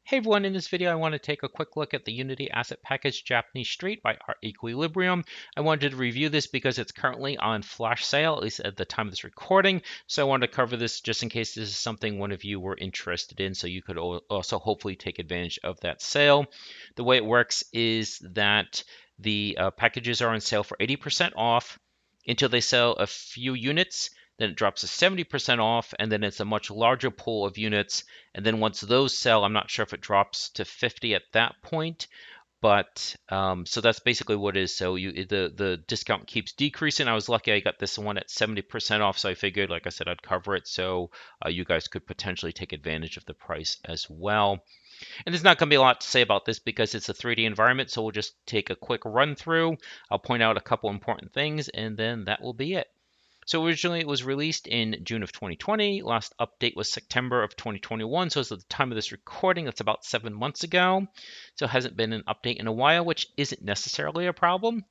Hey everyone, in this video I want to take a quick look at the Unity Asset Package Japanese Street by Art Equilibrium. I wanted to review this because it's currently on flash sale, at least at the time of this recording. So I wanted to cover this just in case this is something one of you were interested in, so you could also hopefully take advantage of that sale. The way it works is that the packages are on sale for 80% off until they sell a few units. Then it drops to 70% off, and then it's a much larger pool of units. And then once those sell, I'm not sure if it drops to 50 at that point, but so that's basically what it is. So the discount keeps decreasing. I was lucky I got this one at 70% off, so I figured, like I said, I'd cover it so you guys could potentially take advantage of the price as well. And there's not going to be a lot to say about this because it's a 3D environment, so we'll just take a quick run through. I'll point out a couple important things, and then that will be it. So originally it was released in June of 2020. Last update was September of 2021. So as of the time of this recording, that's about 7 months ago. So it hasn't been an update in a while, which isn't necessarily a problem.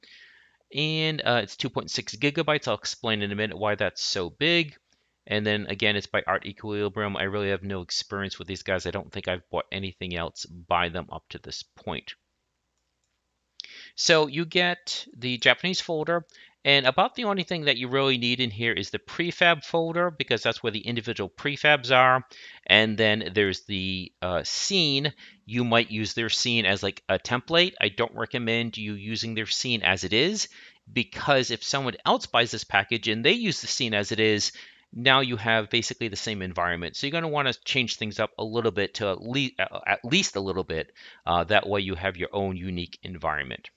And it's 2.6 gigabytes. I'll explain in a minute why that's so big. And then again, it's by Art Equilibrium. I really have no experience with these guys. I don't think I've bought anything else by them up to this point. So you get the Japanese folder, and about the only thing that you really need in here is the prefab folder because that's where the individual prefabs are. And then there's the scene. You might use their scene as like a template. I don't recommend you using their scene as it is because if someone else buys this package and they use the scene as it is, now you have basically the same environment. So you're going to want to change things up a little bit to at least a little bit. That way you have your own unique environment.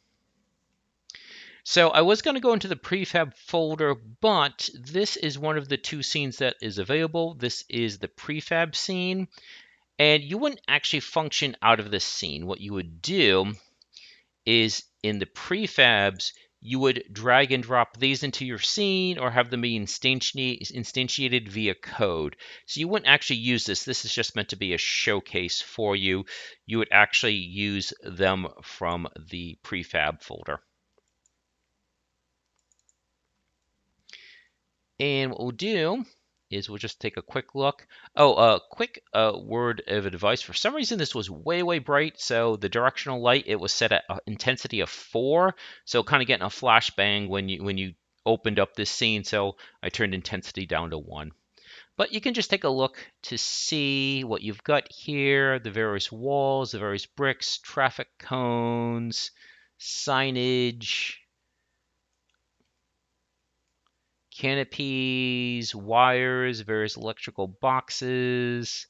So I was going to go into the prefab folder, but this is one of the two scenes that is available. This is the prefab scene, and you wouldn't actually function out of this scene. What you would do is in the prefabs, you would drag and drop these into your scene or have them be instantiated via code. So you wouldn't actually use this. This is just meant to be a showcase for you. You would actually use them from the prefab folder. And what we'll do is we'll just take a quick look. Oh, a quick word of advice. For some reason, this was way, way bright. So the directional light, it was set at intensity of 4. So kind of getting a flashbang when you opened up this scene. So I turned intensity down to 1. But you can just take a look to see what you've got here, the various walls, the various bricks, traffic cones, signage, canopies, wires, various electrical boxes.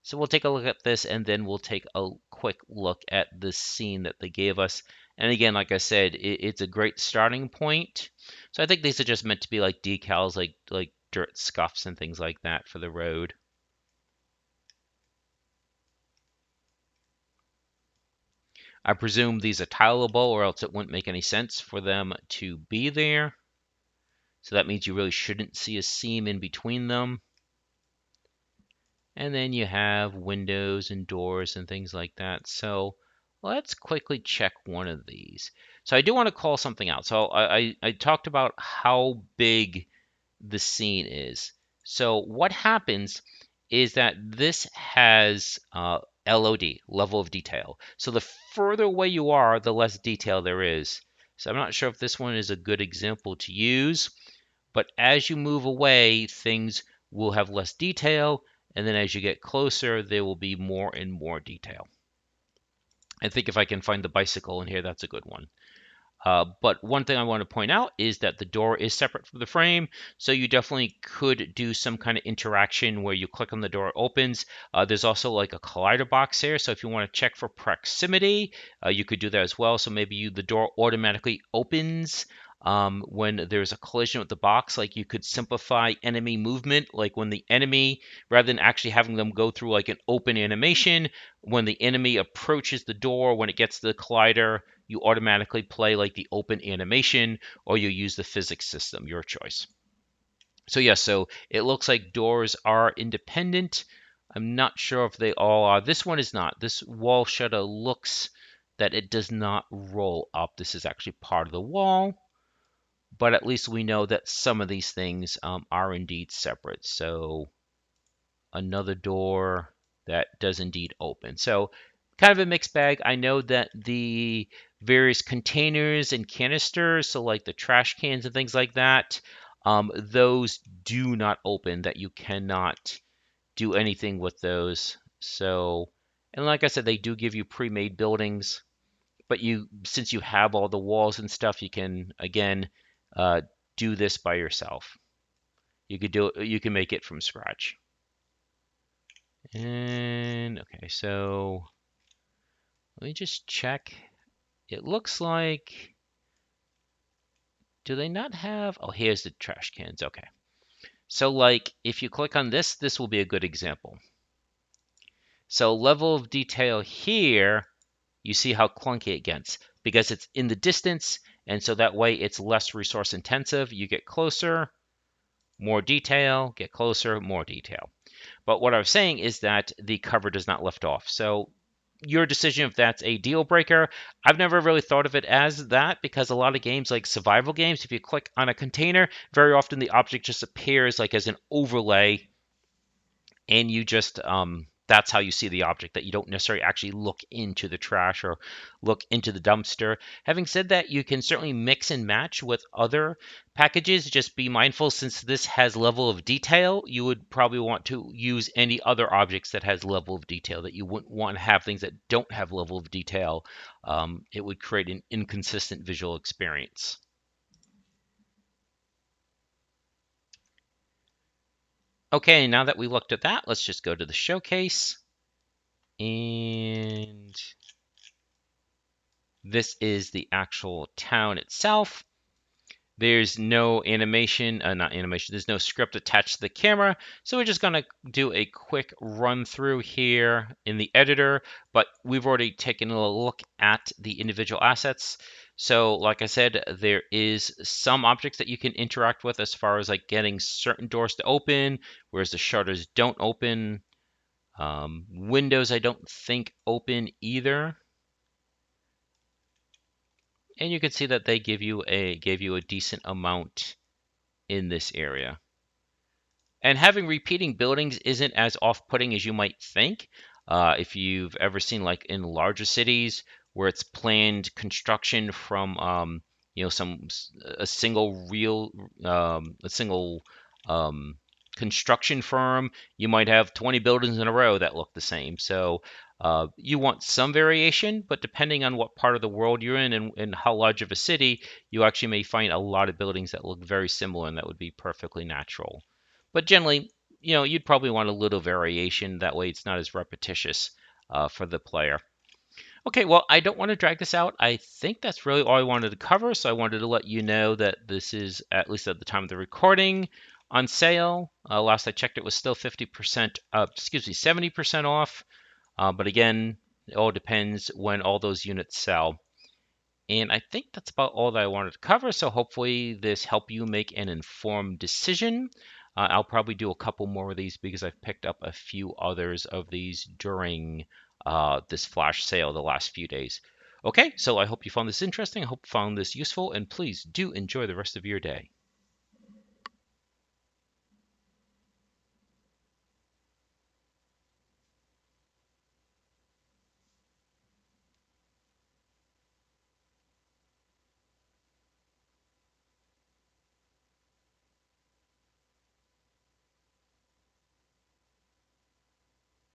So we'll take a look at this and then we'll take a quick look at the scene that they gave us. And again, like I said, it's a great starting point. So I think these are just meant to be like decals, like dirt scuffs and things like that for the road. I presume these are tileable or else it wouldn't make any sense for them to be there. So that means you really shouldn't see a seam in between them. And then you have windows and doors and things like that. So let's quickly check one of these. So I do want to call something out. So I talked about how big the scene is. So what happens is that this has LOD, level of detail. So the further away you are, the less detail there is. So I'm not sure if this one is a good example to use, but as you move away, things will have less detail, and then as you get closer, there will be more and more detail. I think if I can find the bicycle in here, that's a good one. But one thing I want to point out is that the door is separate from the frame, so you definitely could do some kind of interaction where you click on the door, it opens. There's also like a collider box here, so if you want to check for proximity, you could do that as well. So maybe the door automatically opens when there's a collision with the box. Like you could simplify enemy movement, like when the enemy, rather than actually having them go through like an open animation, when the enemy approaches the door, when it gets to the collider, you automatically play like the open animation, or you use the physics system, your choice. So yes, so it looks like doors are independent. I'm not sure if they all are. This one is not. This wall shutter looks that it does not roll up. This is actually part of the wall, but at least we know that some of these things are indeed separate. So another door, that does indeed open. So kind of a mixed bag. I know that the various containers and canisters, so like the trash cans and things like that, those do not open, that you cannot do anything with those. So, and like I said, they do give you pre-made buildings, but since you have all the walls and stuff, you can again uh, do this by yourself. You can make it from scratch. And okay, so let me just check. It looks like, do they not have, oh, here's the trash cans. Okay. So like if you click on this, this will be a good example. So level of detail here, you see how clunky it gets because it's in the distance, and so that way it's less resource intensive. You get closer, more detail, get closer, more detail. But what I was saying is that the cover does not lift off. So your decision if that's a deal breaker. I've never really thought of it as that because a lot of games, like survival games, if you click on a container, very often the object just appears like as an overlay, and you just that's how you see the object, that you don't necessarily actually look into the trash or look into the dumpster. Having said that, you can certainly mix and match with other packages. Just be mindful, since this has level of detail, you would probably want to use any other objects that has level of detail, that you wouldn't want to have things that don't have level of detail. It would create an inconsistent visual experience. Okay, now that we looked at that, let's just go to the showcase. And this is the actual town itself. There's no animation, not animation, there's no script attached to the camera. So we're just going to do a quick run through here in the editor, but we've already taken a look at the individual assets. So like I said, there is some objects that you can interact with as far as like getting certain doors to open, whereas the shutters don't open. Windows, I don't think open either. And you can see that they gave you a decent amount in this area. And having repeating buildings isn't as off-putting as you might think. If you've ever seen, like in larger cities where it's planned construction from some a single real a single um, construction firm, you might have 20 buildings in a row that look the same. So you want some variation, but depending on what part of the world you're in and how large of a city, you actually may find a lot of buildings that look very similar, and that would be perfectly natural. But generally, you'd probably want a little variation. That way it's not as repetitious for the player. Okay, well, I don't want to drag this out. I think that's really all I wanted to cover. So I wanted to let you know that this is, at least at the time of the recording, on sale. Last I checked, it was still 50%, 70% off. But again, it all depends when all those units sell. And I think that's about all that I wanted to cover. So hopefully this helped you make an informed decision. I'll probably do a couple more of these because I've picked up a few others of these during this flash sale the last few days. Okay, so I hope you found this interesting. I hope you found this useful, and please do enjoy the rest of your day.